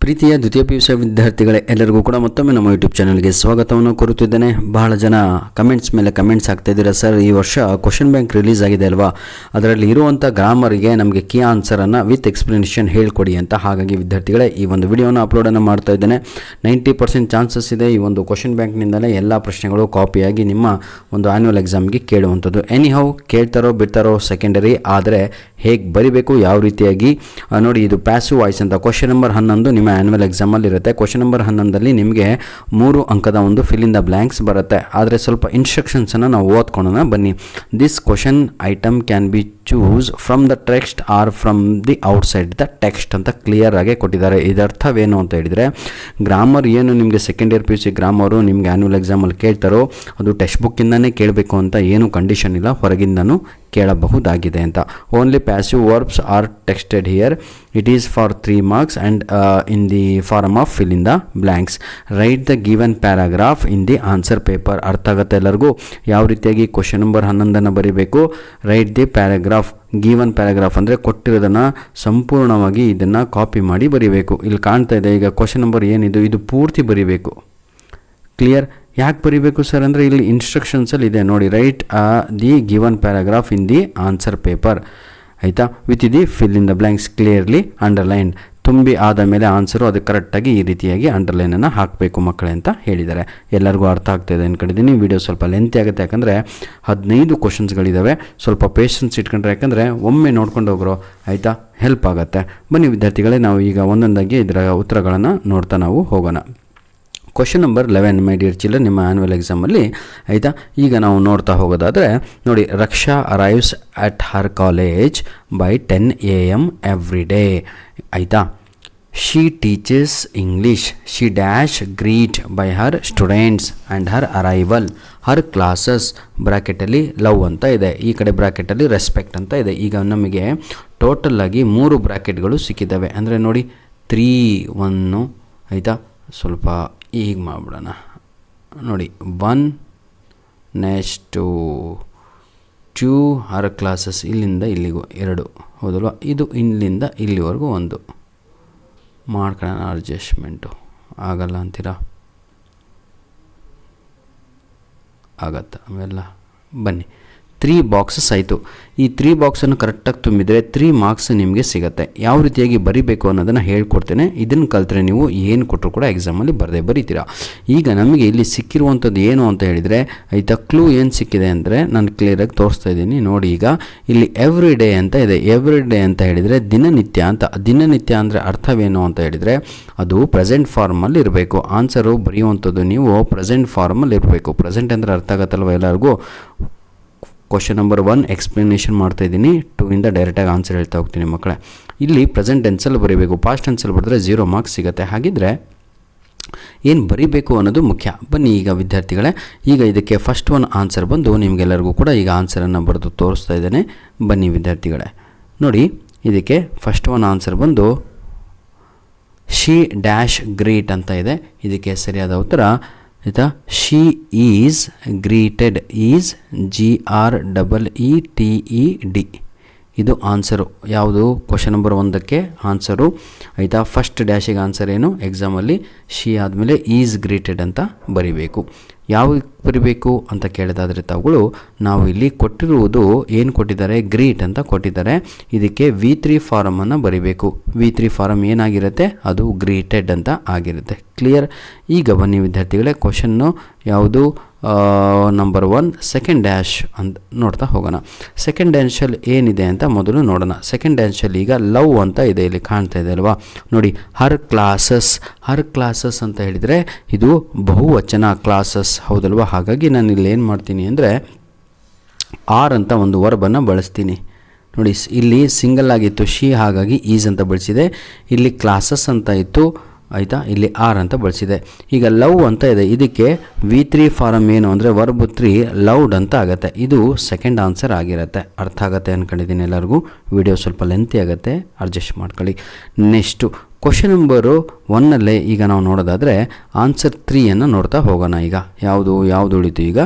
ಪ್ರೀತಿಯ ದ್ವಿತೀಯ PUC ವಿದ್ಯಾರ್ಥಿಗಳೇ, ಎಲ್ಲರಿಗೂ ಕೂಡ ಮತ್ತೊಮ್ಮೆ ನಮ್ಮ ಯೂಟ್ಯೂಬ್ ಚಾನಲ್ಗೆ ಸ್ವಾಗತವನ್ನು ಕೋರುತ್ತಿದ್ದೇನೆ. ಬಹಳ ಜನ ಕಮೆಂಟ್ಸ್ ಮೇಲೆ ಕಮೆಂಟ್ಸ್ ಆಗ್ತಾ ಇದ್ದೀರಾ, ಸರ್ ಈ ವರ್ಷ ಕ್ವಶನ್ ಬ್ಯಾಂಕ್ ರಿಲೀಸ್ ಆಗಿದೆ ಅಲ್ವಾ, ಅದರಲ್ಲಿ ಇರುವಂಥ ಗ್ರಾಮರಿಗೆ ನಮಗೆ ಕೀ ಆನ್ಸರನ್ನು ವಿತ್ ಎಕ್ಸ್ಪ್ಲನೇಷನ್ ಹೇಳ್ಕೊಡಿ ಅಂತ. ಹಾಗಾಗಿ ವಿದ್ಯಾರ್ಥಿಗಳೇ, ಈ ಒಂದು ವಿಡಿಯೋನ ಅಪ್ಲೋಡನ್ನು ಮಾಡ್ತಾ ಇದ್ದೇನೆ. 90% ಚಾನ್ಸಸ್ ಇದೆ ಈ ಒಂದು ಕ್ವಶನ್ ಬ್ಯಾಂಕ್ನಿಂದಲೇ ಎಲ್ಲ ಪ್ರಶ್ನೆಗಳು ಕಾಪಿಯಾಗಿ ನಿಮ್ಮ ಒಂದು ಆ್ಯನ್ಯುವಲ್ ಎಕ್ಸಾಮ್ಗೆ ಕೇಳುವಂಥದ್ದು. ಎನಿಹೌ ಕೇಳ್ತಾರೋ ಬಿಡ್ತಾರೋ ಸೆಕೆಂಡರಿ, ಆದರೆ ಹೇಗೆ ಬರಿಬೇಕು, ಯಾವ ರೀತಿಯಾಗಿ ನೋಡಿ. ಇದು ಪ್ಯಾಸಿವ್ ವಾಯ್ಸ್ ಅಂತ. ಕ್ವಶನ್ ನಂಬರ್ 11 ನಿಮ್ಮ ಆ್ಯನ್ಯುವಲ್ ಎಕ್ಸಾಮಲ್ಲಿ ಇರುತ್ತೆ. ಕ್ವಶನ್ ನಂಬರ್ 11ರಲ್ಲಿ ನಿಮಗೆ 3 ಅಂಕದ ಒಂದು ಫಿಲ್ ಇನ್ ದ ಬ್ಲ್ಯಾಂಕ್ಸ್ ಬರುತ್ತೆ. ಆದರೆ ಸ್ವಲ್ಪ ಇನ್ಸ್ಟ್ರಕ್ಷನ್ಸನ್ನು ನಾವು ಓದ್ಕೊಳ್ಳೋಣ ಬನ್ನಿ. This question item can be choose from the text are from the outside the text ಅಂತ ಕ್ಲಿಯರ್ ಆಗಿ ಕೊಟ್ಟಿದ್ದಾರೆ. ಇದರ್ಥವೇನು ಅಂತ ಹೇಳಿದರೆ, ಗ್ರಾಮರ್ ಏನು ನಿಮಗೆ ಸೆಕೆಂಡ್ ಇಯರ್ PUC ಗ್ರಾಮರು ನಿಮಗೆ ಆ್ಯನ್ಯುವಲ್ ಎಕ್ಸಾಮಲ್ಲಿ ಕೇಳ್ತಾರೋ ಅದು ಟೆಕ್ಸ್ಟ್ ಬುಕ್ಕಿಂದನೇ ಕೇಳಬೇಕು ಅಂತ ಏನು ಕಂಡೀಷನ್ ಇಲ್ಲ, ಹೊರಗಿಂದನೂ ಕೇಳಬಹುದಾಗಿದೆ ಅಂತ. Only passive verbs are tested here. It is for 3 marks and in the form of fill in the blanks. Write the given paragraph in the answer paper. ಅರ್ಥ ಆಗುತ್ತೆ ಎಲ್ಲರಿಗೂ ಯಾವ ರೀತಿಯಾಗಿ ಕ್ವಶನ್ ನಂಬರ್ 11 ಬರೀಬೇಕು. Write the paragraph. Given paragraph ಅಂದರೆ ಕೊಟ್ಟಿರೋದನ್ನು ಸಂಪೂರ್ಣವಾಗಿ ಇದನ್ನು ಕಾಪಿ ಮಾಡಿ ಬರೀಬೇಕು. ಇಲ್ಲಿ ಕಾಣ್ತಾ ಇದೆ ಈಗ ಕ್ವಶನ್ ನಂಬರ್ ಏನಿದು, ಇದು ಪೂರ್ತಿ ಬರೀಬೇಕು. ಕ್ಲಿಯರ್? ಯಾಕೆ ಬರೀಬೇಕು ಸರ್ ಅಂದರೆ ಇಲ್ಲಿ ಇನ್ಸ್ಟ್ರಕ್ಷನ್ಸಲ್ಲಿ ಇದೆ ನೋಡಿ. Write the given paragraph in the answer paper, ಆಯಿತಾ, with the fill in the blanks clearly underline. ತುಂಬಿ ಆದ ಮೇಲೆ ಆನ್ಸರು ಅದು ಕರೆಕ್ಟಾಗಿ ಈ ರೀತಿಯಾಗಿ ಅಂಡರ್ಲೈನನ್ನು ಹಾಕಬೇಕು ಮಕ್ಕಳೇ ಅಂತ ಹೇಳಿದ್ದಾರೆ. ಎಲ್ಲರಿಗೂ ಅರ್ಥ ಆಗ್ತಾಯಿದೆ ಅಂದ್ಕೊಂಡಿದ್ದೀನಿ. ವಿಡಿಯೋ ಸ್ವಲ್ಪ ಲೆಂತಿ ಆಗುತ್ತೆ, ಯಾಕಂದರೆ 15 ಕ್ವಶನ್ಸ್ಗಳಿದ್ದಾವೆ. ಸ್ವಲ್ಪ ಪೇಷನ್ಸ್ ಇಟ್ಕೊಂಡ್ರೆ, ಯಾಕಂದರೆ ಒಮ್ಮೆ ನೋಡ್ಕೊಂಡು ಹೋಗ್ರೋ, ಆಯಿತಾ, ಹೆಲ್ಪ್ ಆಗುತ್ತೆ. ಬನ್ನಿ ವಿದ್ಯಾರ್ಥಿಗಳೇ, ನಾವು ಈಗ ಒಂದೊಂದಾಗಿ ಇದರ ಉತ್ತರಗಳನ್ನು ನೋಡ್ತಾ ನಾವು ಹೋಗೋಣ. Question number 11 my dear children, ನಿಮ್ಮ ಆ್ಯನ್ಯುವಲ್ ಎಕ್ಸಾಮಲ್ಲಿ, ಆಯಿತಾ. ಈಗ ನಾವು ನೋಡ್ತಾ ಹೋಗೋದಾದರೆ ನೋಡಿ, Raksha arrives at her college by 10 AM every day, ಆಯಿತಾ. She teaches English. She dash greet by her students and her arrival. Her classes ಬ್ರ್ಯಾಕೆಟಲ್ಲಿ ಲವ್ ಅಂತ ಇದೆ, ಈ ಕಡೆ ಬ್ರ್ಯಾಕೆಟಲ್ಲಿ ರೆಸ್ಪೆಕ್ಟ್ ಅಂತ ಇದೆ. ಈಗ ನಮಗೆ ಟೋಟಲ್ಲಾಗಿ 3 ಬ್ರ್ಯಾಕೆಟ್ಗಳು ಸಿಕ್ಕಿದ್ದಾವೆ. ಅಂದರೆ ನೋಡಿ 3 1, ಆಯಿತಾ. ಸ್ವಲ್ಪ ಈಗ ಮಾಡಿಬಿಡೋಣ ನೋಡಿ. 1 ನೆಕ್ಸ್ಟು 2 ಹರ್ ಕ್ಲಾಸಸ್, ಇಲ್ಲಿಂದ ಇಲ್ಲಿಗೂ 2, ಹೌದಲ್ವ. ಇದು ಇಲ್ಲಿಂದ ಇಲ್ಲಿವರೆಗೂ 1 ಮಾಡ್ಕೊಳ್ಳೋಣ. ಅಡ್ಜಸ್ಟ್ಮೆಂಟು ಆಗಲ್ಲ ಅಂತೀರಾ? ಆಗತ್ತಾ ಅವೆಲ್ಲ? ಬನ್ನಿ, 3 ಬಾಕ್ಸಸ್ ಆಯಿತು. ಈ 3 ಬಾಕ್ಸನ್ನು ಕರೆಕ್ಟಾಗಿ ತುಂಬಿದರೆ 3 ಮಾರ್ಕ್ಸ್ ನಿಮಗೆ ಸಿಗುತ್ತೆ. ಯಾವ ರೀತಿಯಾಗಿ ಬರೀಬೇಕು ಅನ್ನೋದನ್ನು ಹೇಳ್ಕೊಡ್ತೇನೆ. ಇದನ್ನು ಕಲಿತ್ರೆ ನೀವು ಏನು ಕೊಟ್ಟರು ಕೂಡ ಎಕ್ಸಾಮಲ್ಲಿ ಬರೀತೀರಾ. ಈಗ ನಮಗೆ ಇಲ್ಲಿ ಸಿಕ್ಕಿರುವಂಥದ್ದು ಏನು ಅಂತ ಹೇಳಿದರೆ, ಆಯಿತಾ, ಕ್ಲೂ ಏನು ಸಿಕ್ಕಿದೆ ಅಂದರೆ ನಾನು ಕ್ಲಿಯರಾಗಿ ತೋರಿಸ್ತಾ ಇದ್ದೀನಿ ನೋಡಿ. ಈಗ ಇಲ್ಲಿ ಎವ್ರಿ ಡೇ ಅಂತ ಇದೆ. ಎವ್ರಿ ಡೇ ಅಂತ ಹೇಳಿದರೆ ದಿನನಿತ್ಯ ಅಂತ. ದಿನನಿತ್ಯ ಅಂದರೆ ಅರ್ಥವೇನು ಅಂತ ಹೇಳಿದರೆ, ಅದು ಪ್ರೆಸೆಂಟ್ ಫಾರ್ಮಲ್ಲಿ ಇರಬೇಕು. ಆನ್ಸರು ಬರೆಯುವಂಥದ್ದು ನೀವು ಪ್ರೆಸೆಂಟ್ ಫಾರ್ಮಲ್ಲಿ ಇರಬೇಕು. ಪ್ರೆಸೆಂಟ್ ಅಂದರೆ ಅರ್ಥ ಆಗುತ್ತಲ್ವ ಎಲ್ಲರಿಗೂ. ಕ್ವಶನ್ ನಂಬರ್ 1 ಎಕ್ಸ್ಪ್ಲನೇಷನ್ ಮಾಡ್ತಾ ಇದ್ದೀನಿ, 2 ಇಂದ ಡೈರೆಕ್ಟಾಗಿ ಆನ್ಸರ್ ಹೇಳ್ತಾ ಹೋಗ್ತೀನಿ ಮಕ್ಕಳೇ. ಇಲ್ಲಿ ಪ್ರೆಸೆಂಟ್ ಟೆನ್ಸಲ್ಲಿ ಬರೀಬೇಕು. ಪಾಸ್ಟ್ ಟೆನ್ಸಲ್ಲಿ ಬರೆದ್ರೆ 0 ಮಾರ್ಕ್ಸ್ ಸಿಗುತ್ತೆ. ಹಾಗಿದ್ರೆ ಏನು ಬರೀಬೇಕು ಅನ್ನೋದು ಮುಖ್ಯ. ಬನ್ನಿ ಈಗ ವಿದ್ಯಾರ್ಥಿಗಳೇ, ಈಗ ಇದಕ್ಕೆ ಫಸ್ಟ್ 1 ಆನ್ಸರ್ ಬಂದು ನಿಮಗೆಲ್ಲರಿಗೂ ಕೂಡ ಈಗ ಆನ್ಸರನ್ನು ಬರೆದು ತೋರಿಸ್ತಾ ಇದ್ದೇನೆ. ಬನ್ನಿ ವಿದ್ಯಾರ್ಥಿಗಳೇ ನೋಡಿ, ಇದಕ್ಕೆ ಫಸ್ಟ್ 1 ಆನ್ಸರ್ ಬಂದು ಶಿ ಡ್ಯಾಶ್ ಗ್ರೇಟ್ ಅಂತ ಇದೆ. ಇದಕ್ಕೆ ಸರಿಯಾದ ಉತ್ತರ, ಆಯಿತಾ, she is greeted. Is GREETED. ಇದು ಆನ್ಸರು. ಯಾವುದು? ಕ್ವಶನ್ ನಂಬರ್ 1ಕ್ಕೆ ಆನ್ಸರು, ಆಯಿತಾ. ಫಸ್ಟ್ ಡ್ಯಾಶಿಗೆ ಆನ್ಸರ್ ಏನು? ಎಕ್ಸಾಮಲ್ಲಿ ಶಿ ಆದಮೇಲೆ ಈಸ್ ಗ್ರೀಟೆಡ್ ಅಂತ ಬರಿಬೇಕು. ಯಾವ ಬರಿಬೇಕು ಅಂತ ಕೇಳಿದಾದರೆ ತಾವುಗಳು, ನಾವು ಇಲ್ಲಿ ಕೊಟ್ಟಿರುವುದು ಏನು ಕೊಟ್ಟಿದ್ದಾರೆ? ಗ್ರೀಟ್ ಅಂತ ಕೊಟ್ಟಿದ್ದಾರೆ. ಇದಕ್ಕೆ V3 ಫಾರಮನ್ನು ಬರಿಬೇಕು. V3 ಫಾರಮ್ ಏನಾಗಿರುತ್ತೆ? ಅದು ಗ್ರೀಟೆಡ್ ಅಂತ ಆಗಿರುತ್ತೆ. ಕ್ಲಿಯರ್? ಈಗ ಬನ್ನಿ ವಿದ್ಯಾರ್ಥಿಗಳೇ, ಕ್ವಶನ್ನು ಯಾವುದು? ನಂಬರ್ 1 ಸೆಕೆಂಡ್ ಡ್ಯಾಶ್ ಅಂತ ನೋಡ್ತಾ ಹೋಗೋಣ. ಸೆಕೆಂಡ್ ಡ್ಯಾಶಲ್ಲಿ ಏನಿದೆ ಅಂತ ಮೊದಲು ನೋಡೋಣ. ಸೆಕೆಂಡ್ ಡ್ಯಾಶಲ್ಲಿ ಈಗ ಲವ್ ಅಂತ ಇದೆ, ಇಲ್ಲಿ ಕಾಣ್ತಾ ಇದೆ ಅಲ್ವಾ ನೋಡಿ. ಹರ್ ಕ್ಲಾಸಸ್. ಹರ್ ಕ್ಲಾಸಸ್ ಅಂತ ಹೇಳಿದರೆ ಇದು ಬಹುವಚನ, ಕ್ಲಾಸಸ್, ಹೌದಲ್ವಾ. ಹಾಗಾಗಿ ನಾನು ಇಲ್ಲಿ ಏನು ಮಾಡ್ತೀನಿ ಅಂದರೆ ಆರ್ ಅಂತ ಒಂದು ವರ್ಬನ್ನು ಬಳಸ್ತೀನಿ ನೋಡಿ. ಇಲ್ಲಿ ಸಿಂಗಲ್ ಆಗಿತ್ತು ಶಿ, ಹಾಗಾಗಿ ಈಸ್ ಅಂತ ಬಳಸಿದೆ. ಇಲ್ಲಿ ಕ್ಲಾಸಸ್ ಅಂತ ಇತ್ತು, ಆಯಿತಾ, ಇಲ್ಲಿ ಆರ್ ಅಂತ ಬಳಸಿದೆ. ಈಗ ಲವ್ ಅಂತ ಇದೆ, ಇದಕ್ಕೆ V3 ಫಾರಮ್ ಏನು ಅಂದರೆ ವರ್ಬ್ 3 ಲೌಡ್ ಅಂತ ಆಗುತ್ತೆ. ಇದು ಸೆಕೆಂಡ್ ಆನ್ಸರ್ ಆಗಿರುತ್ತೆ. ಅರ್ಥ ಆಗುತ್ತೆ ಅಂದ್ಕೊಂಡಿದ್ದೀನಿ ಎಲ್ಲರಿಗೂ. ವಿಡಿಯೋ ಸ್ವಲ್ಪ ಲೆಂತಿ ಆಗುತ್ತೆ, ಅಡ್ಜಸ್ಟ್ ಮಾಡ್ಕೊಳ್ಳಿ. ನೆಕ್ಸ್ಟು ಕ್ವಶನ್ ನಂಬರು 1 ಈಗ ನಾವು ನೋಡೋದಾದರೆ ಆನ್ಸರ್ 3ಯನ್ನು ನೋಡ್ತಾ ಹೋಗೋಣ. ಈಗ ಯಾವುದು ಉಳಿತು? ಈಗ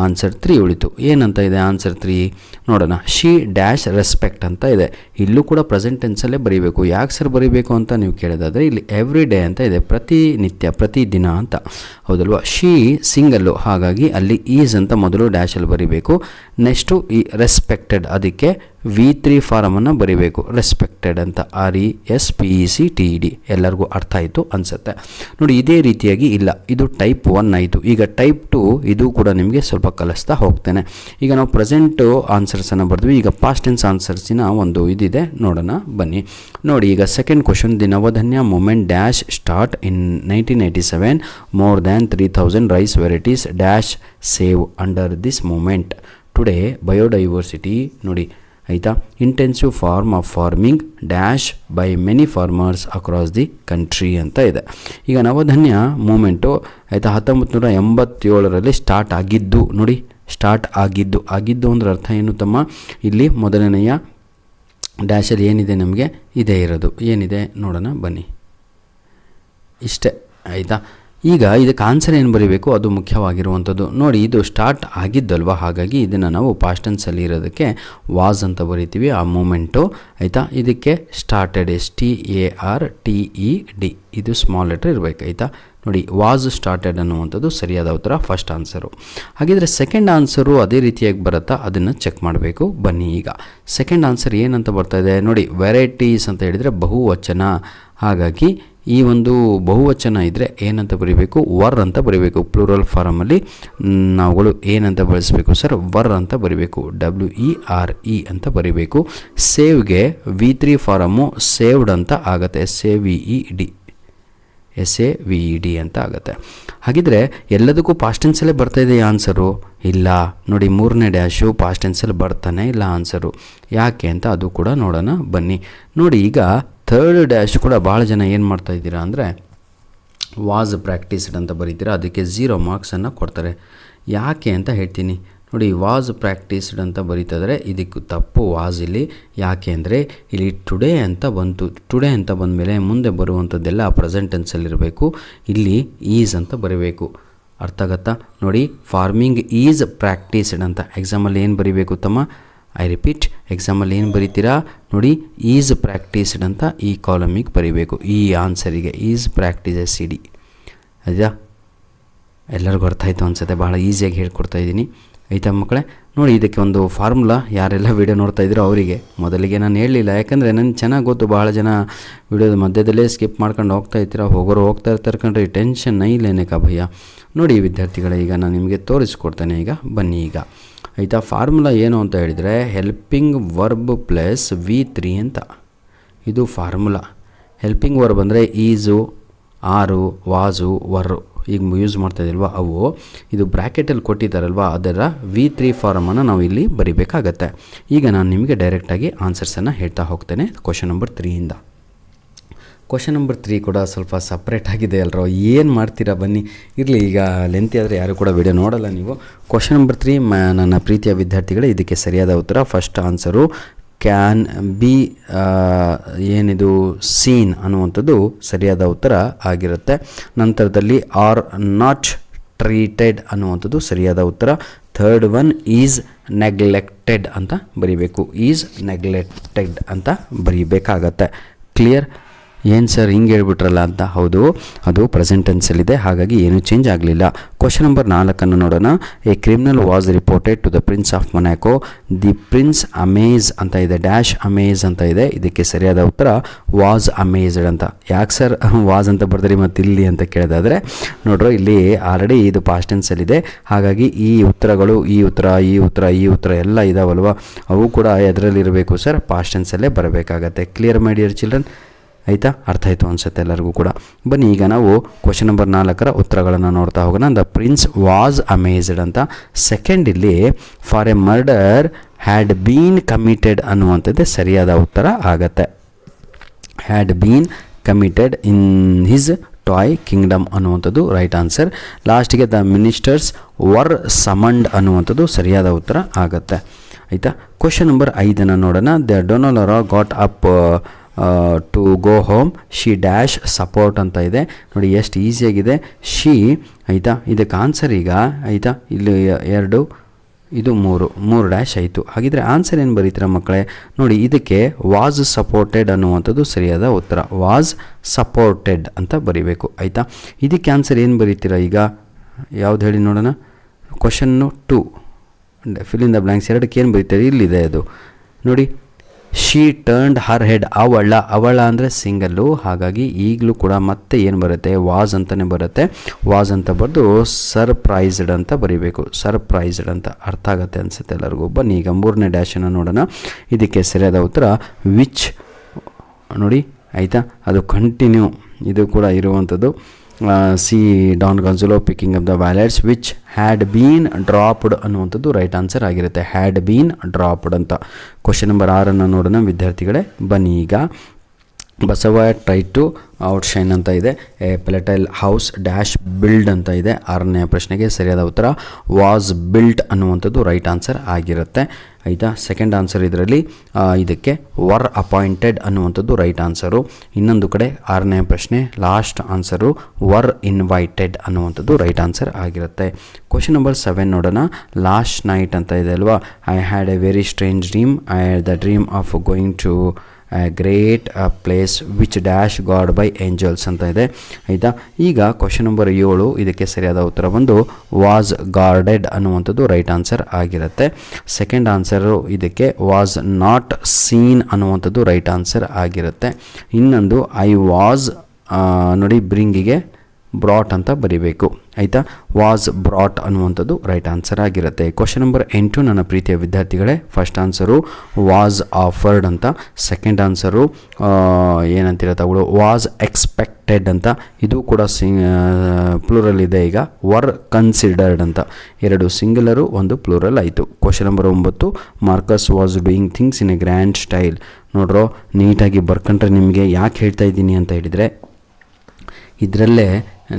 ಆನ್ಸರ್ 3 ಉಳಿತು. ಏನಂತ ಇದೆ ಆನ್ಸರ್ 3 ನೋಡೋಣ. ಶಿ ಡ್ಯಾಶ್ ರೆಸ್ಪೆಕ್ಟ್ ಅಂತ ಇದೆ. ಇಲ್ಲೂ ಕೂಡ ಪ್ರೆಸೆಂಟ್ ಟೆನ್ಸಲ್ಲೇ ಬರೀಬೇಕು. ಯಾಕೆ ಸರ್ ಬರೀಬೇಕು ಅಂತ ನೀವು ಕೇಳೋದಾದರೆ ಇಲ್ಲಿ ಎವ್ರಿ ಡೇ ಅಂತ ಇದೆ, ಪ್ರತಿನಿತ್ಯ ಪ್ರತಿದಿನ ಅಂತ, ಹೌದಲ್ವಾ? ಶಿ ಸಿಂಗಲ್ಲು, ಹಾಗಾಗಿ ಅಲ್ಲಿ ಈಸ್ ಅಂತ ಮೊದಲು ಡ್ಯಾಶಲ್ಲಿ ಬರೀಬೇಕು. ನೆಕ್ಸ್ಟು ಈ ರೆಸ್ಪೆಕ್ಟೆಡ್, ಅದಕ್ಕೆ V3 ಫಾರಮನ್ನು ಬರೀಬೇಕು. ರೆಸ್ಪೆಕ್ಟೆಡ್ ಅಂತ RESPECTED. ಎಲ್ಲರಿಗೂ ಅರ್ಥ ಆಯಿತು ಅನಿಸುತ್ತೆ ನೋಡಿ. ಇದೇ ರೀತಿಯಾಗಿ ಇಲ್ಲ, ಇದು ಟೈಪ್ 1 ಆಯಿತು. ಈಗ ಟೈಪ್ 2 ಇದು ಕೂಡ ನಿಮಗೆ ಸ್ವಲ್ಪ ಕಲಿಸ್ತಾ ಹೋಗ್ತೇನೆ. ಈಗ ನಾವು ಪ್ರೆಸೆಂಟು ಆನ್ಸರ್ಸನ್ನು ಬರೆದ್ವಿ. ಈಗ ಪಾಸ್ಟ್ ಟೆನ್ಸ್ ಆನ್ಸರ್ಸಿನ ಒಂದು ಇದಿದೆ, ನೋಡೋಣ ಬನ್ನಿ. ನೋಡಿ ಈಗ second question. The Navdanya movement dash start in 1987. More than 3000 rice varieties dash save under this movement. Today biodiversity ನೋಡಿ ಆಯಿತಾ, intensive form of farming dash by many farmers across the country ಅಂತ ಇದೆ. ಈಗ ನವಧನ್ಯ ಮೂಮೆಂಟು ಆಯಿತಾ 1987ರಲ್ಲಿ ಸ್ಟಾರ್ಟ್ ಆಗಿದ್ದು ನೋಡಿ. Start ಆಗಿದ್ದು ಅಂದ್ರೆ ಅರ್ಥ ಏನು ತಮ್ಮ? ಇಲ್ಲಿ ಮೊದಲನೆಯ ಡ್ಯಾಶಲ್ಲಿ ಏನಿದೆ ನಮಗೆ ಇದೇ ಇರೋದು. ಏನಿದೆ ನೋಡೋಣ ಬನ್ನಿ. ಇಷ್ಟೇ ಆಯಿತಾ. ಈಗ ಇದಕ್ಕೆ ಆನ್ಸರ್ ಏನು ಬರೀಬೇಕು ಅದು ಮುಖ್ಯವಾಗಿರುವಂಥದ್ದು. ನೋಡಿ ಇದು ಸ್ಟಾರ್ಟ್ ಆಗಿದ್ದಲ್ವ, ಹಾಗಾಗಿ ಇದನ್ನು ನಾವು ಪಾಸ್ಟ್ ಟೆನ್ಸಲ್ಲಿ ಇರೋದಕ್ಕೆ ವಾಸ್ ಅಂತ ಬರಿತೀವಿ ಆ ಮೂಮೆಂಟು ಆಯಿತಾ. ಇದಕ್ಕೆ ಸ್ಟಾರ್ಟೆಡ್ STARTED, ಇದು ಸ್ಮಾಲ್ ಲೆಟರ್ ಇರಬೇಕು ಆಯಿತಾ. ನೋಡಿ ವಾಸ್ ಸ್ಟಾರ್ಟೆಡ್ ಅನ್ನುವಂಥದ್ದು ಸರಿಯಾದ ಉತ್ತರ, ಫಸ್ಟ್ ಆನ್ಸರು. ಹಾಗಿದ್ರೆ ಸೆಕೆಂಡ್ ಆನ್ಸರು ಅದೇ ರೀತಿಯಾಗಿ ಬರುತ್ತಾ ಅದನ್ನು ಚೆಕ್ ಮಾಡಬೇಕು. ಬನ್ನಿ ಈಗ ಸೆಕೆಂಡ್ ಆನ್ಸರ್ ಏನಂತ ಬರ್ತಾ ಇದೆ ನೋಡಿ. ವೆರೈಟೀಸ್ ಅಂತ ಹೇಳಿದರೆ ಬಹುವಚನ, ಹಾಗಾಗಿ ಈ ಒಂದು ಬಹುವಚನ ಇದ್ದರೆ ಏನಂತ ಬರೀಬೇಕು? ವರ್ ಅಂತ ಬರೀಬೇಕು. ಪ್ಲೂರಲ್ ಫಾರಮಲ್ಲಿ ನಾವುಗಳು ಏನಂತ ಬಳಸಬೇಕು ಸರ್? ವರ್ ಅಂತ ಬರೀಬೇಕು. WERE ಅಂತ ಬರೀಬೇಕು. ಸೇವ್ಗೆ V3 ಫಾರಮು ಸೇವ್ಡ್ ಅಂತ ಆಗುತ್ತೆ. SAVED ಅಂತ ಆಗುತ್ತೆ. ಹಾಗಿದ್ರೆ ಎಲ್ಲದಕ್ಕೂ ಪಾಸ್ಟ್ ಟೆನ್ಸಲ್ಲೇ ಬರ್ತಾ ಇದೆ ಆನ್ಸರು? ಇಲ್ಲ ನೋಡಿ, 3ನೇ ಡ್ಯಾಶು ಪಾಸ್ಟ್ ಟೆನ್ಸಲ್ಲಿ ಬರ್ತಾನೆ ಇಲ್ಲ ಆನ್ಸರು. ಯಾಕೆ ಅಂತ ಅದು ಕೂಡ ನೋಡೋಣ ಬನ್ನಿ. ನೋಡಿ ಈಗ ಥರ್ಡ್ ಡ್ಯಾಶ್ ಕೂಡ ಭಾಳ ಜನ ಏನು ಮಾಡ್ತಾ ಇದ್ದೀರಾ ಅಂದರೆ ವಾಸ್ ಪ್ರಾಕ್ಟೀಸ್ಡ್ ಅಂತ ಬರೀತೀರಾ, ಅದಕ್ಕೆ 0 ಮಾರ್ಕ್ಸನ್ನು ಕೊಡ್ತಾರೆ. ಯಾಕೆ ಅಂತ ಹೇಳ್ತೀನಿ ನೋಡಿ. ವಾಸ್ ಪ್ರಾಕ್ಟೀಸ್ಡ್ ಅಂತ ಬರೀತಿದ್ರೆ ಇದಕ್ಕೆ ತಪ್ಪು ವಾಸ್ ಇಲ್ಲಿ. ಯಾಕೆ ಅಂದರೆ ಇಲ್ಲಿ ಟುಡೇ ಅಂತ ಬಂತು. ಟುಡೇ ಅಂತ ಬಂದಮೇಲೆ ಮುಂದೆ ಬರುವಂಥದ್ದೆಲ್ಲ ಪ್ರೆಸೆಂಟ್ ಟೆನ್ಸಲ್ಲಿರಬೇಕು. ಇಲ್ಲಿ ಈಸ್ ಅಂತ ಬರೀಬೇಕು. ಅರ್ಥ ಆಗುತ್ತಾ ನೋಡಿ? ಫಾರ್ಮಿಂಗ್ ಈಸ್ ಪ್ರಾಕ್ಟೀಸ್ಡ್ ಅಂತ ಎಕ್ಸಾಮಲ್ಲಿ ಏನು ಬರೀಬೇಕು ತಮ್ಮ? ಐ ರಿಪೀಟ್, ಎಕ್ಸಾಮಲ್ಲಿ ಏನು ಬರೀತೀರಾ ನೋಡಿ, ಈಸ್ ಪ್ರಾಕ್ಟೀಸ್ಡ್ ಅಂತ ಈ ಕಾಲಮಿಗೆ ಬರೀಬೇಕು. ಈ ಆನ್ಸರಿಗೆ ಈಸ್ SED ಆಯಿತಾ. ಎಲ್ಲರಿಗೂ ಅರ್ಥ ಆಯಿತು ಅನಿಸುತ್ತೆ, ಭಾಳ ಈಸಿಯಾಗಿ ಹೇಳ್ಕೊಡ್ತಾ ಇದ್ದೀನಿ ಆಯಿತಾ ಮಕ್ಕಳೇ. ನೋಡಿ ಇದಕ್ಕೆ ಒಂದು ಫಾರ್ಮುಲಾ, ಯಾರೆಲ್ಲ ವೀಡಿಯೋ ನೋಡ್ತಾ ಇದ್ದೀರೋ ಅವರಿಗೆ ಮೊದಲಿಗೆ ನಾನು ಹೇಳಲಿಲ್ಲ, ಯಾಕಂದರೆ ನನಗೆ ಚೆನ್ನಾಗಿ ಗೊತ್ತು. ಭಾಳ ಜನ ವೀಡಿಯೋದ ಮಧ್ಯದಲ್ಲೇ ಸ್ಕಿಪ್ ಮಾಡ್ಕೊಂಡು ಹೋಗ್ತಾ ಇರ್ತೀರ, ಹೋಗ್ತಾ ಇರ್ತಾರೆ ಕಣ್ರಿ. ಟೆನ್ಷನ್ ನೈಲೇನಕ ಭಯ್ಯ. ನೋಡಿ ವಿದ್ಯಾರ್ಥಿಗಳೇ, ಈಗ ನಾನು ನಿಮಗೆ ತೋರಿಸ್ಕೊಡ್ತೇನೆ. ಈಗ ಬನ್ನಿ ಈಗ ಆಯಿತಾ. ಫಾರ್ಮುಲಾ ಏನು ಅಂತ ಹೇಳಿದರೆ ಹೆಲ್ಪಿಂಗ್ ವರ್ಬ್ ಪ್ಲಸ್ V3 ಅಂತ, ಇದು ಫಾರ್ಮುಲಾ. ಹೆಲ್ಪಿಂಗ್ ವರ್ಬ್ ಅಂದರೆ ಈಸು, ಆರು, ವಾಸು, ವರ್ರು ಈಗ ಯೂಸ್ ಮಾಡ್ತಾಯಿದ್ದಿಲ್ವ ಅವು. ಇದು ಬ್ರ್ಯಾಕೆಟಲ್ಲಿ ಕೊಟ್ಟಿದ್ದಾರಲ್ವ, ಅದರ V3 ಫಾರಮನ್ನು ನಾವು ಇಲ್ಲಿ ಬರಿಬೇಕಾಗತ್ತೆ. ಈಗ ನಾನು ನಿಮಗೆ ಡೈರೆಕ್ಟಾಗಿ ಆನ್ಸರ್ಸನ್ನು ಹೇಳ್ತಾ ಹೋಗ್ತೇನೆ ಕ್ವಶನ್ ನಂಬರ್ 3ಇಂದ. ಕ್ವಶನ್ ನಂಬರ್ 3 ಕೂಡ ಸ್ವಲ್ಪ ಸಪ್ರೇಟ್ ಆಗಿದೆ ಅಲ್ರೋ, ಏನು ಮಾಡ್ತೀರಾ ಬನ್ನಿ. ಇರಲಿ, ಈಗ ಲೆಂತಿ ಆದರೆ ಯಾರು ಕೂಡ ವಿಡಿಯೋ ನೋಡಲ್ಲ ನೀವು. ಕ್ವಶನ್ ನಂಬರ್ 3 ನನ್ನ ಪ್ರೀತಿಯ ವಿದ್ಯಾರ್ಥಿಗಳೇ, ಇದಕ್ಕೆ ಸರಿಯಾದ ಉತ್ತರ ಫಸ್ಟ್ ಆನ್ಸರು ಕ್ಯಾನ್ ಬಿ ಏನಿದು ಸೀನ್ ಅನ್ನುವಂಥದ್ದು ಸರಿಯಾದ ಉತ್ತರ ಆಗಿರುತ್ತೆ. ನಂತರದಲ್ಲಿ ಆರ್ ನಾಟ್ ಟ್ರೀಟೆಡ್ ಅನ್ನುವಂಥದ್ದು ಸರಿಯಾದ ಉತ್ತರ. ಥರ್ಡ್ ಒನ್ ಈಸ್ ನೆಗ್ಲೆಕ್ಟೆಡ್ ಅಂತ ಬರೀಬೇಕು. ಈಸ್ ನೆಗ್ಲೆಕ್ಟೆಡ್ ಅಂತ ಬರೀಬೇಕಾಗತ್ತೆ. ಕ್ಲಿಯರ್? ಏನು ಸರ್ ಹಿಂಗೆ ಹೇಳ್ಬಿಟ್ರಲ್ಲ ಅಂತ. ಹೌದು, ಅದು ಪ್ರೆಸೆಂಟ್ ಟೆನ್ಸಲ್ಲಿದೆ, ಹಾಗಾಗಿ ಏನೂ ಚೇಂಜ್ ಆಗಲಿಲ್ಲ. ಕ್ವಶನ್ ನಂಬರ್ 4 ನೋಡೋಣ. A criminal was reported to the prince of Monaco. The prince amaze ಅಂತ ಇದೆ, ಡ್ಯಾಶ್ ಅಮೇಜ್ ಅಂತ ಇದೆ. ಇದಕ್ಕೆ ಸರಿಯಾದ ಉತ್ತರ ವಾಸ್ ಅಮೇಜ್ಡ್ ಅಂತ. ಯಾಕೆ ಸರ್ ವಾಸ್ ಅಂತ ಬರ್ದ್ರಿ ಮತ್ತು ಇಲ್ಲಿ ಅಂತ ಕೇಳೋದಾದರೆ ನೋಡ್ರೋ, ಇಲ್ಲಿ ಆಲ್ರೆಡಿ ಇದು ಪಾಸ್ಟ್ ಟೆನ್ಸಲ್ಲಿದೆ, ಹಾಗಾಗಿ ಈ ಉತ್ತರಗಳು ಈ ಉತ್ತರ ಎಲ್ಲ ಇದಾವಲ್ವ, ಅವು ಕೂಡ ಎದರಲ್ಲಿರಬೇಕು ಸರ್? ಪಾಸ್ಟ್ ಟೆನ್ಸಲ್ಲೇ ಬರಬೇಕಾಗತ್ತೆ. Clear my dear children? ಆಯಿತಾ? ಅರ್ಥ ಆಯಿತು ಅನಿಸುತ್ತೆ ಎಲ್ಲರಿಗೂ ಕೂಡ. ಬನ್ನಿ ಈಗ ನಾವು ಕ್ವಶನ್ ನಂಬರ್ 4 ಉತ್ತರಗಳನ್ನು ನೋಡ್ತಾ ಹೋಗೋಣ. ದ ಪ್ರಿನ್ಸ್ ವಾಸ್ ಅಮೇಜ್ಡ್ ಅಂತ. ಸೆಕೆಂಡ್ ಇಲ್ಲಿ for a murder had been committed ಅನ್ನುವಂಥದ್ದೇ ಸರಿಯಾದ ಉತ್ತರ ಆಗತ್ತೆ. Had been committed in his toy kingdom ಅನ್ನುವಂಥದ್ದು ರೈಟ್ ಆನ್ಸರ್. ಲಾಸ್ಟಿಗೆ ದ ಮಿನಿಸ್ಟರ್ಸ್ ವರ್ ಸಮಂಡ್ ಅನ್ನುವಂಥದ್ದು ಸರಿಯಾದ ಉತ್ತರ ಆಗತ್ತೆ. ಆಯಿತಾ? ಕ್ವಶನ್ ನಂಬರ್ 5 ನೋಡೋಣ. ದ ಡೊನಾಲರ got up to go home. She dash support ಅಂತ ಇದೆ ನೋಡಿ, ಎಷ್ಟು ಈಸಿಯಾಗಿದೆ. ಶಿ ಆಯಿತಾ, ಇದಕ್ಕೆ ಆನ್ಸರ್ ಈಗ ಆಯಿತಾ, ಇಲ್ಲಿ 2 ಇದು 3 ಡ್ಯಾಶ್ ಆಯಿತು. ಹಾಗಿದ್ರೆ ಆನ್ಸರ್ ಏನು ಬರೀತೀರ ಮಕ್ಕಳೇ ನೋಡಿ, ಇದಕ್ಕೆ ವಾಸ್ ಸಪೋರ್ಟೆಡ್ ಅನ್ನುವಂಥದ್ದು ಸರಿಯಾದ ಉತ್ತರ. ವಾಸ್ ಸಪೋರ್ಟೆಡ್ ಅಂತ ಬರೀಬೇಕು ಆಯಿತಾ. ಇದಕ್ಕೆ ಆನ್ಸರ್ ಏನು ಬರೀತೀರಾ ಈಗ, ಯಾವ್ದು ಹೇಳಿ ನೋಡೋಣ. Question 2 fill in the blanks 2ಕ್ಕೆ ಏನು ಬರೀತಾರೆ, ಇಲ್ಲಿದೆ ಅದು ನೋಡಿ. She turned her head. ಅವಳ ಅಂದರೆ ಸಿಂಗಲ್ಲು, ಹಾಗಾಗಿ ಈಗಲೂ ಕೂಡ ಮತ್ತೆ ಏನು ಬರುತ್ತೆ, ವಾಸ್ ಅಂತಲೇ ಬರುತ್ತೆ. ವಾಸ್ ಅಂತ ಬರೆದು ಸರ್ಪ್ರೈಸ್ಡ್ ಅಂತ ಬರೀಬೇಕು. ಸರ್ಪ್ರೈಸ್ಡ್ ಅಂತ ಅರ್ಥ ಆಗುತ್ತೆ ಅನಿಸುತ್ತೆ ಎಲ್ಲರಿಗೂ. ಬನ್ನಿ ಈಗ 3ನೇ ಡ್ಯಾಶನ್ನು ನೋಡೋಣ. ಇದಕ್ಕೆ ಸರಿಯಾದ ಉತ್ತರ ವಿಚ್ ನೋಡಿ ಆಯಿತಾ, ಅದು ಕಂಟಿನ್ಯೂ ಇದು ಕೂಡ ಇರುವಂಥದ್ದು. ಸಿ Don Gonzalo picking up the wallets which had been dropped ಅನ್ನುವಂಥದ್ದು ರೈಟ್ ಆನ್ಸರ್ ಆಗಿರುತ್ತೆ. ಹ್ಯಾಡ್ ಬೀನ್ ಡ್ರಾಪ್ಡ್ ಅಂತ. ಕ್ವಶನ್ ನಂಬರ್ 6 ನೋಡೋಣ ವಿದ್ಯಾರ್ಥಿಗಳೇ. ಬನ್ನಿ ಈಗ. ಬಸವ ಟ್ರೈ ಟು ಔಟ್ಶೈನ್ ಅಂತ ಇದೆ. A palatial house dash build ಅಂತ ಇದೆ. 6ನೇ ಪ್ರಶ್ನೆಗೆ ಸರಿಯಾದ ಉತ್ತರ ವಾಸ್ ಬಿಲ್ಟ್ ಅನ್ನುವಂಥದ್ದು ರೈಟ್ ಆನ್ಸರ್ ಆಗಿರುತ್ತೆ ಆಯಿತಾ. ಸೆಕೆಂಡ್ ಆನ್ಸರ್ ಇದರಲ್ಲಿ ಇದಕ್ಕೆ ವರ್ ಅಪಾಯಿಂಟೆಡ್ ಅನ್ನುವಂಥದ್ದು ರೈಟ್ ಆನ್ಸರು. ಇನ್ನೊಂದು ಕಡೆ 6ನೇ ಪ್ರಶ್ನೆ ಲಾಸ್ಟ್ ಆನ್ಸರು ವರ್ ಇನ್ವೈಟೆಡ್ ಅನ್ನುವಂಥದ್ದು ರೈಟ್ ಆನ್ಸರ್ ಆಗಿರುತ್ತೆ. ಕ್ವಶನ್ ನಂಬರ್ 7 ನೋಡೋಣ. ಲಾಸ್ಟ್ ನೈಟ್ ಅಂತ ಇದೆ ಅಲ್ವಾ. I had a very strange dream. I had the dream of going to great place which dash god by angels ಅಂತ ಇದೆ ಆಯಿತಾ. ಈಗ ಕ್ವಶನ್ ನಂಬರ್ 7 ಇದಕ್ಕೆ ಸರಿಯಾದ ಉತ್ತರ ಬಂದು ವಾಸ್ ಗಾರ್ಡೆಡ್ ಅನ್ನುವಂಥದ್ದು ರೈಟ್ ಆನ್ಸರ್ ಆಗಿರುತ್ತೆ. ಸೆಕೆಂಡ್ ಆನ್ಸರು ಇದಕ್ಕೆ ವಾಸ್ ನಾಟ್ ಸೀನ್ ಅನ್ನುವಂಥದ್ದು ರೈಟ್ ಆನ್ಸರ್ ಆಗಿರುತ್ತೆ. ಇನ್ನೊಂದು ಐ ವಾಸ್ ನೋಡಿ ಬ್ರಿಂಗಿಗೆ ಬ್ರಾಟ್ ಅಂತ ಬರೀಬೇಕು ಆಯಿತಾ. ವಾಸ್ ಬ್ರಾಟ್ ಅನ್ನುವಂಥದ್ದು ರೈಟ್ ಆನ್ಸರ್ ಆಗಿರುತ್ತೆ. ಕ್ವಶನ್ ನಂಬರ್ 8 ನನ್ನ ಪ್ರೀತಿಯ ವಿದ್ಯಾರ್ಥಿಗಳೇ. ಫಸ್ಟ್ ಆನ್ಸರು ವಾಸ್ ಆಫರ್ಡ್ ಅಂತ. ಸೆಕೆಂಡ್ ಆನ್ಸರು ಏನಂತೀರ ತಗೊಳ್ಳು ವಾಸ್ ಎಕ್ಸ್ಪೆಕ್ಟೆಡ್ ಅಂತ. ಇದು ಕೂಡ ಪ್ಲೂರಲ್ ಇದೆ. ಈಗ ವರ್ ಕನ್ಸಿಡರ್ಡ್ ಅಂತ. 2 ಸಿಂಗುಲರು 1 ಪ್ಲೂರಲ್ ಆಯಿತು. Question number 9 Marcus was doing things in a grand style. ನೋಡ್ರೋ ನೀಟಾಗಿ ಬರ್ಕೊಂಡ್ರೆ ನಿಮಗೆ ಯಾಕೆ ಹೇಳ್ತಾ ಇದ್ದೀನಿ ಅಂತ ಹೇಳಿದರೆ, ಇದರಲ್ಲೇ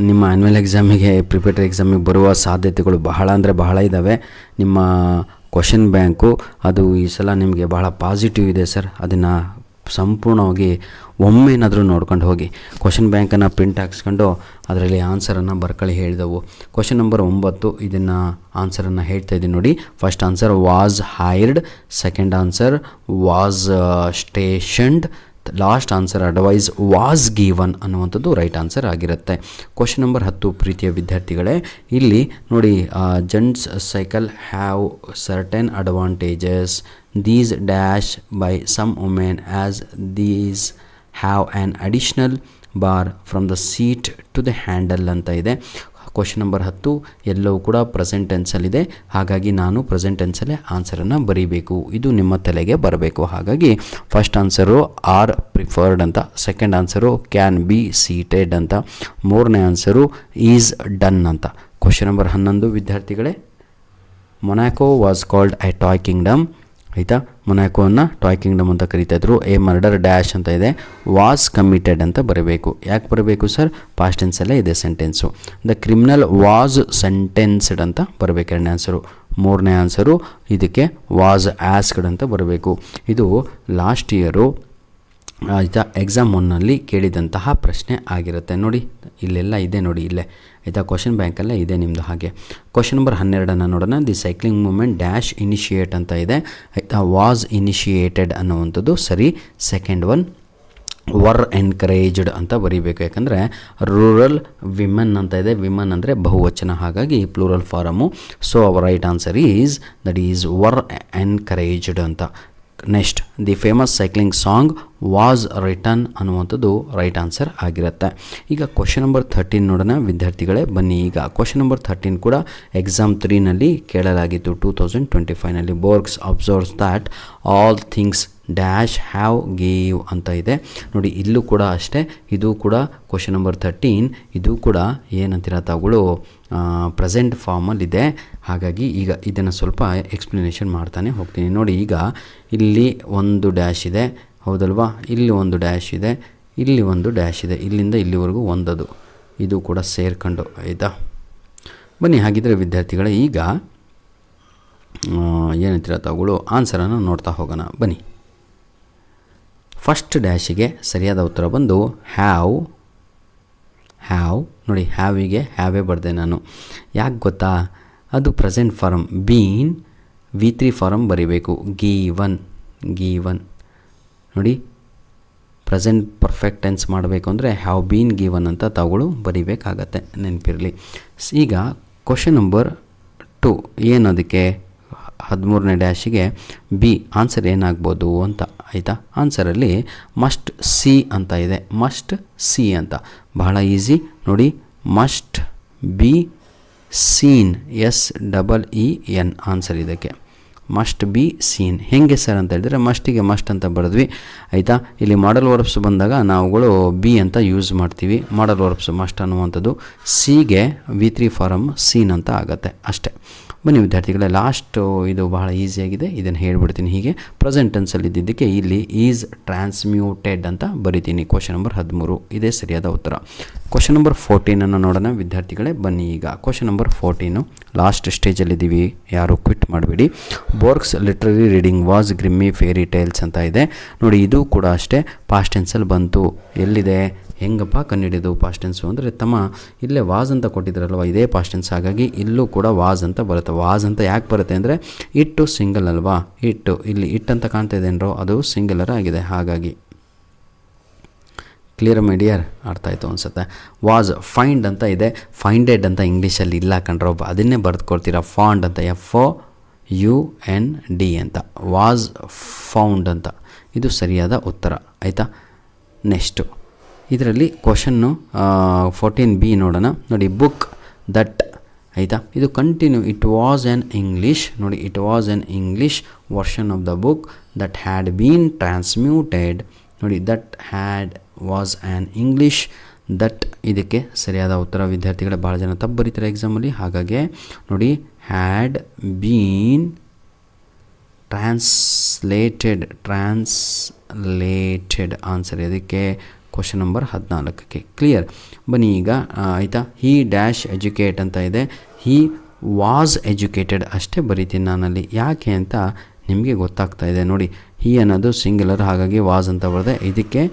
ನಿಮ್ಮ ಆ್ಯನ್ಯುವಲ್ ಎಕ್ಸಾಮಿಗೆ ಪ್ರಿಪೇಟರಿ ಎಕ್ಸಾಮಿಗೆ ಬರುವ ಸಾಧ್ಯತೆಗಳು ಬಹಳ ಅಂದರೆ ಬಹಳ ಇದ್ದಾವೆ. ನಿಮ್ಮ ಕ್ವಶನ್ ಬ್ಯಾಂಕು ಅದು ಈ ಸಲ ನಿಮಗೆ ಬಹಳ ಪಾಸಿಟಿವ್ ಇದೆ ಸರ್. ಅದನ್ನು ಸಂಪೂರ್ಣವಾಗಿ ಒಮ್ಮೆನಾದರೂ ನೋಡ್ಕೊಂಡು ಹೋಗಿ. ಕ್ವಶನ್ ಬ್ಯಾಂಕನ್ನು ಪ್ರಿಂಟ್ ಹಾಕ್ಸ್ಕೊಂಡು ಅದರಲ್ಲಿ ಆನ್ಸರನ್ನು ಬರ್ಕೊಳ್ಳಿ ಹೇಳಿದವು. ಕ್ವಶನ್ ನಂಬರ್ 9 ಇದನ್ನು ಆನ್ಸರನ್ನು ಹೇಳ್ತಾ ಇದ್ದೀನಿ ನೋಡಿ. First answer was hired. Second answer was stationed. Last answer advice was given ಅನ್ನುವಂಥದ್ದು ರೈಟ್ ಆನ್ಸರ್ ಆಗಿರುತ್ತೆ. ಕ್ವಶನ್ ನಂಬರ್ 10 ಪ್ರೀತಿಯ ವಿದ್ಯಾರ್ಥಿಗಳೇ. ಇಲ್ಲಿ ನೋಡಿ gents cycle have certain advantages these dash by some women as these have an additional bar from the seat to the handle ಅಂತ ಇದೆ. Question number 10 ಎಲ್ಲವೂ ಕೂಡ ಪ್ರೆಸೆಂಟ್ ಟೆನ್ಸಲ್ಲಿದೆ. ಹಾಗಾಗಿ ನಾನು ಪ್ರೆಸೆಂಟ್ ಟೆನ್ಸಲ್ಲೇ ಆನ್ಸರನ್ನು ಬರೀಬೇಕು. ಇದು ನಿಮ್ಮ ತಲೆಗೆ ಬರಬೇಕು. ಹಾಗಾಗಿ ಫಸ್ಟ್ ಆನ್ಸರು ಆರ್ ಪ್ರಿಫರ್ಡ್ ಅಂತ. Second answer can be seated ಅಂತ. 3ನೇ ಆನ್ಸರು ಈಸ್ ಡನ್ ಅಂತ. ಕ್ವಶನ್ ನಂಬರ್ 11 ವಿದ್ಯಾರ್ಥಿಗಳೇ. Monaco was called A toy Kingdom ಆಯಿತಾ. ಮೊನಾಕೋವನ್ನು ಟಾಯ್ ಕಿಂಗ್ಡಮ್ ಅಂತ ಕರೀತಾಯಿದ್ರು. ಎ ಮರ್ಡರ್ ಡ್ಯಾಶ್ ಅಂತ ಇದೆ. ವಾಸ್ ಕಮಿಟೆಡ್ ಅಂತ ಬರಬೇಕು. ಯಾಕೆ ಬರಬೇಕು ಸರ್, ಪಾಸ್ಟ್ ಟೆನ್ಸಲ್ಲೇ ಇದೆ sentence. The criminal was sentenced ಅಂತ ಬರಬೇಕು 2ನೇ ಆನ್ಸರು. 3ನೇ ಆನ್ಸರು ಇದಕ್ಕೆ ವಾಸ್ ಆಸ್ಕ್ಡ್ ಅಂತ ಬರಬೇಕು. ಇದು ಲಾಸ್ಟ್ ಇಯರು ಆಯಿತಾ ಎಕ್ಸಾಮ್ 1ನಲ್ಲಿ ಕೇಳಿದಂತಹ ಪ್ರಶ್ನೆ ಆಗಿರುತ್ತೆ. ನೋಡಿ ಇಲ್ಲೆಲ್ಲ ಇದೆ ನೋಡಿ ಇಲ್ಲೇ ಆಯಿತಾ. ಕ್ವಶನ್ ಬ್ಯಾಂಕಲ್ಲೇ ಇದೆ ನಿಮ್ಮದು. ಹಾಗೆ ಕ್ವಶನ್ ನಂಬರ್ 12 ನೋಡೋಣ. The cycling movement dash initiate ಅಂತ ಇದೆ ಆಯಿತಾ. ವಾಸ್ ಇನಿಷಿಯೇಟೆಡ್ ಅನ್ನುವಂಥದ್ದು ಸರಿ. ಸೆಕೆಂಡ್ ಒನ್ ವರ್ ಎನ್ಕರೇಜ್ಡ್ ಅಂತ ಬರೀಬೇಕು. ಯಾಕಂದರೆ ರೂರಲ್ ವಿಮೆನ್ ಅಂತ ಇದೆ. ವಿಮನ್ ಅಂದರೆ ಬಹುವಚನ, ಹಾಗಾಗಿ plural form. So our right answer is that is were encouraged ಅಂತ. Next the famous cycling song was return ಅನ್ನುವಂಥದ್ದು ರೈಟ್ ಆನ್ಸರ್ ಆಗಿರುತ್ತೆ. ಈಗ ಕ್ವಶನ್ ನಂಬರ್ 13 ನೋಡೋಣ ವಿದ್ಯಾರ್ಥಿಗಳೇ. ಬನ್ನಿ ಈಗ ಕ್ವಶನ್ ನಂಬರ್ 13 ಕೂಡ ಎಕ್ಸಾಮ್ 3ನಲ್ಲಿ ಕೇಳಲಾಗಿತ್ತು 2025ನಲ್ಲಿ. Borges observes that all things dash have gave ಅಂತ ಇದೆ ನೋಡಿ. ಇಲ್ಲೂ ಕೂಡ ಅಷ್ಟೇ. ಇದು ಕೂಡ ಕ್ವಶನ್ ನಂಬರ್ 13. ಇದು ಕೂಡ ಏನಂತೀರ ತಾವುಗಳು ಪ್ರೆಸೆಂಟ್ ಫಾರ್ಮಲ್ಲಿದೆ. ಹಾಗಾಗಿ ಈಗ ಇದನ್ನು ಸ್ವಲ್ಪ ಎಕ್ಸ್ಪ್ಲನೇಷನ್ ಮಾಡ್ತಾನೆ ಹೋಗ್ತೀನಿ ನೋಡಿ. ಈಗ ಇಲ್ಲಿ ಒಂದು ಡ್ಯಾಶ್ ಇದೆ ಹೌದಲ್ವಾ, ಇಲ್ಲಿ ಒಂದು ಡ್ಯಾಶ್ ಇದೆ, ಇಲ್ಲಿ ಒಂದು ಡ್ಯಾಶ್ ಇದೆ, ಇಲ್ಲಿಂದ ಇಲ್ಲಿವರೆಗೂ ಒಂದದು, ಇದು ಕೂಡ ಸೇರ್ಕೊಂಡು ಆಯಿತಾ. ಬನ್ನಿ ಹಾಗಿದ್ರೆ ವಿದ್ಯಾರ್ಥಿಗಳೇ ಈಗ ಏನಂತೀರ ತಾವುಗಳು ಆನ್ಸರನ್ನು ನೋಡ್ತಾ ಹೋಗೋಣ ಬನ್ನಿ. ಫಸ್ಟ್ ಡ್ಯಾಶಿಗೆ ಸರಿಯಾದ ಉತ್ತರ ಬಂದು ಹ್ಯಾವ್. ನೋಡಿ ಹ್ಯಾವಿಗೆ ಹ್ಯಾವೇ ಬರೆದೆ ನಾನು. ಯಾಕೆ ಗೊತ್ತಾ, ಅದು present form. Been V3 form ಬರೀಬೇಕು. ಗೀವನ್ ನೋಡಿ, ಪ್ರೆಸೆಂಟ್ ಪರ್ಫೆಕ್ಟ್ ಟೆನ್ಸ್ ಮಾಡಬೇಕು ಅಂದರೆ ಹ್ಯಾವ್ ಬೀನ್ ಗಿವನ್ ಅಂತ ತಾವುಗಳು ಬರೀಬೇಕಾಗತ್ತೆ, ನೆನಪಿರಲಿ. ಈಗ ಕ್ವಶನ್ ನಂಬರ್ 2 ಏನದಕ್ಕೆ 13ನೇ ಡ್ಯಾಶಿಗೆ ಬಿ ಆನ್ಸರ್ ಏನಾಗ್ಬೋದು ಅಂತ, ಆಯಿತಾ. ಆನ್ಸರಲ್ಲಿ ಮಸ್ಟ್ ಸಿ ಅಂತ ಇದೆ. ಮಸ್ಟ್ ಸಿ ಅಂತ ಬಹಳ ಈಸಿ ನೋಡಿ. Must be seen, SEEN answer ಇದಕ್ಕೆ. ಮಸ್ಟ್ ಬಿ ಸೀನ್ ಹೇಗೆ ಸರ್ ಅಂತ ಹೇಳಿದರೆ, ಮಸ್ಟಿಗೆ ಮಸ್ಟ್ ಅಂತ ಬರೆದ್ವಿ, ಆಯಿತಾ. ಇಲ್ಲಿ ಮಾಡಲ್ ವರ್ಬ್ಸ್ ಬಂದಾಗ ನಾವುಗಳು ಬಿ ಅಂತ ಯೂಸ್ ಮಾಡ್ತೀವಿ. ಮಾಡಲ್ ವರ್ಬ್ಸ್ ಮಸ್ಟ್ ಅನ್ನುವಂಥದ್ದು. ಸಿಗೆ V3 ಫಾರಮ್ ಸೀನ್ ಅಂತ ಆಗುತ್ತೆ ಅಷ್ಟೇ. ಬನ್ನಿ ವಿದ್ಯಾರ್ಥಿಗಳೇ, ಲಾಸ್ಟು ಇದು ಬಹಳ ಈಸಿಯಾಗಿದೆ, ಇದನ್ನು ಹೇಳ್ಬಿಡ್ತೀನಿ. ಹೀಗೆ ಪ್ರೆಸೆಂಟ್ ಟೆನ್ಸಲ್ಲಿ ಇದ್ದಿದ್ದಕ್ಕೆ ಇಲ್ಲಿ ಈಸ್ ಟ್ರಾನ್ಸ್ಮ್ಯೂಟೆಡ್ ಅಂತ ಬರಿತೀನಿ. ಕ್ವಶನ್ ನಂಬರ್ 13 ಇದೇ ಸರಿಯಾದ ಉತ್ತರ. ಕ್ವಶನ್ ನಂಬರ್ 14 ನೋಡೋಣ ವಿದ್ಯಾರ್ಥಿಗಳೇ. ಬನ್ನಿ ಈಗ ಕ್ವಶನ್ ನಂಬರ್ 14 ಲಾಸ್ಟ್ ಸ್ಟೇಜಲ್ಲಿದ್ದೀವಿ, ಯಾರು ಕ್ವಿಟ್ ಮಾಡಬೇಡಿ. Borges literary reading was Grimm's fairy tales ಅಂತ ಇದೆ ನೋಡಿ. ಇದು ಕೂಡ ಅಷ್ಟೇ ಪಾಸ್ಟ್ ಟೆನ್ಸಲ್ಲಿ ಬಂತು. ಎಲ್ಲಿದೆ, ಹೆಂಗಪ್ಪ ಕಂಡುಹಿಡಿದು ಪಾಸ್ಟ್ ಟೆನ್ಸು ಅಂದರೆ, ತಮ್ಮ ಇಲ್ಲೇ ವಾಸ್ ಅಂತ ಕೊಟ್ಟಿದ್ರಲ್ವ, ಇದೇ ಪಾಸ್ಟ್ ಟೆನ್ಸ್. ಹಾಗಾಗಿ ಇಲ್ಲೂ ಕೂಡ ವಾಸ್ ಅಂತ ಬರುತ್ತೆ. ವಾಸ್ ಅಂತ ಯಾಕೆ ಬರುತ್ತೆ ಅಂದರೆ, ಇಟ್ಟು ಸಿಂಗಲ್ ಅಲ್ವಾ, ಇಟ್ಟು ಇಲ್ಲಿ ಇಟ್ ಅಂತ ಕಾಣ್ತಾ ಇದೆ ಏನರೋ, ಅದು ಸಿಂಗಲರ್ ಆಗಿದೆ. ಹಾಗಾಗಿ ಕ್ಲಿಯರ್ ಮೀಡಿಯರ್ ಅರ್ಥ ಆಯಿತು ಅನಿಸುತ್ತೆ. ವಾಸ್ ಫೈಂಡ್ ಅಂತ ಇದೆ, ಫೈಂಡೆಡ್ ಅಂತ ಇಂಗ್ಲೀಷಲ್ಲಿ ಇಲ್ಲ ಕಂಡ್ರೋ, ಅದನ್ನೇ ಬರೆದುಕೊಡ್ತೀರಾ. ಫಾಂಡ್ ಅಂತ FOUND ಅಂತ, ವಾಸ್ ಫೌಂಡ್ ಅಂತ, ಇದು ಸರಿಯಾದ ಉತ್ತರ, ಆಯಿತಾ. ನೆಕ್ಸ್ಟು ಇದರಲ್ಲಿ ಕ್ವಶನ್ನು 14B ನೋಡೋಣ ನೋಡಿ. ಬುಕ್ ದಟ್, ಆಯಿತಾ, ಇದು continue. It was an English ನೋಡಿ. It was an English version of the book that had been transmuted ನೋಡಿ. That had was an English that ಇದಕ್ಕೆ ಸರಿಯಾದ ಉತ್ತರ. ವಿದ್ಯಾರ್ಥಿಗಳೇ ಭಾಳ ಜನ ತಪ್ಪು ಬರೀತಾರೆ ಎಕ್ಸಾಮಲ್ಲಿ, ಹಾಗಾಗಿ ನೋಡಿ ಹ್ಯಾಡ್ ಬೀನ್ ಟ್ರಾನ್ಸ್ಲೇಟೆಡ್ ಆನ್ಸರ್ ಇದಕ್ಕೆ ಕ್ವಶನ್ ನಂಬರ್ 14ಕ್ಕೆ. ಕ್ಲಿಯರ್. ಬನ್ನಿ ಈಗ ಆಯಿತಾ. ಹಿ ಡ್ಯಾಶ್ ಎಜುಕೇಟ್ ಅಂತ ಇದೆ, ಹಿ ವಾಸ್ ಎಜುಕೇಟೆಡ್ ಅಷ್ಟೇ ಬರೀತೀನಿ ನಾನಲ್ಲಿ. ಯಾಕೆ ಅಂತ ನಿಮಗೆ ಗೊತ್ತಾಗ್ತಾ ಇದೆ ನೋಡಿ. ಹಿ ಅನ್ನೋದು ಸಿಂಗ್ಯುಲರ್, ಹಾಗಾಗಿ ವಾಸ್ ಅಂತ ಬರೆದೆ, ಇದಕ್ಕೆ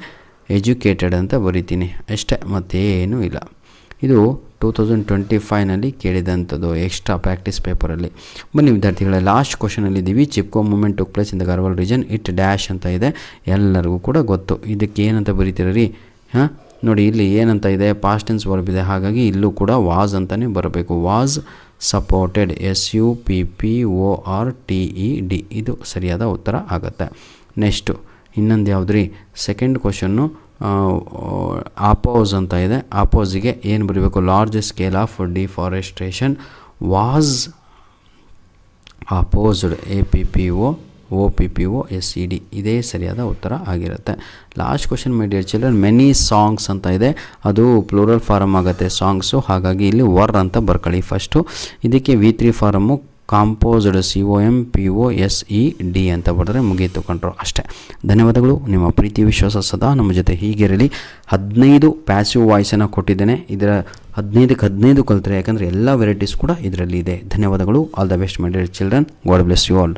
ಎಜುಕೇಟೆಡ್ ಅಂತ ಬರಿತೀನಿ ಅಷ್ಟೇ, ಮತ್ತೇನೂ ಇಲ್ಲ. ಇದು 2025ನಲ್ಲಿ ಕೇಳಿದಂಥದ್ದು ಎಕ್ಸ್ಟ್ರಾ ಪ್ರಾಕ್ಟೀಸ್ ಪೇಪರಲ್ಲಿ. ಬನ್ನಿ ವಿದ್ಯಾರ್ಥಿಗಳೇ, ಲಾಸ್ಟ್ ಕ್ವಶನಲ್ಲಿದ್ದೀವಿ. Chipko movement took place in the Garhwal region. It dash ಅಂತ ಇದೆ, ಎಲ್ಲರಿಗೂ ಕೂಡ ಗೊತ್ತು. ಇದಕ್ಕೆ ಏನಂತ ಬರೀತೀರ ರೀ? ನೋಡಿ ಇಲ್ಲಿ ಏನಂತ ಇದೆ, ಪಾಸ್ಟ್ ಟೆನ್ಸ್ ವರ್ಬ್ ಇದೆ, ಹಾಗಾಗಿ ಇಲ್ಲೂ ಕೂಡ ವಾಸ್ ಅಂತಲೇ ಬರಬೇಕು. ವಾಸ್ ಸಪೋರ್ಟೆಡ್, SUPPORTED, ಇದು ಸರಿಯಾದ ಉತ್ತರ ಆಗುತ್ತೆ. ನೆಕ್ಸ್ಟು ಇನ್ನೊಂದು ಯಾವ್ದು ರೀ, ಸೆಕೆಂಡ್ ಕ್ವಶನ್ನು ಆಪೋಸ್ ಅಂತ ಇದೆ. ಆಪೋಸಿಗೆ ಏನು ಬರೀಬೇಕು, large scale of deforestation was opposed, APPOSED, ಇದೇ ಸರಿಯಾದ ಉತ್ತರ ಆಗಿರುತ್ತೆ. Last question my dear children, many songs ಅಂತ ಇದೆ, ಅದು ಪ್ಲೂರಲ್ ಫಾರಮ್ ಆಗುತ್ತೆ ಸಾಂಗ್ಸು, ಹಾಗಾಗಿ ಇಲ್ಲಿ ವರ್ ಅಂತ ಬರ್ಕೊಳ್ಳಿ ಫಸ್ಟು. ಇದಕ್ಕೆ V3 ಫಾರಮ್ಮು ಕಾಂಪೋಸ್ಡ್, COMPOSED ಅಂತ ಬರೆದ್ರೆ ಮುಗೀತು ಕಂಡ್ರು ಅಷ್ಟೇ. ಧನ್ಯವಾದಗಳು. ನಿಮ್ಮ ಪ್ರೀತಿ ವಿಶ್ವಾಸ ಸದಾ ನಮ್ಮ ಜೊತೆ ಹೀಗಿರಲಿ. 15 ಪ್ಯಾಸಿವ್ ವಾಯ್ಸನ್ನು ಕೊಟ್ಟಿದ್ದೇನೆ, ಇದರ 15ಕ್ಕೆ 15 ಕಲಿತ್ರೆ, ಯಾಕಂದರೆ ಎಲ್ಲ ವೆರೈಟೀಸ್ ಕೂಡ ಇದರಲ್ಲಿ ಇದೆ. ಧನ್ಯವಾದಗಳು. All the best my dear children. God bless you all.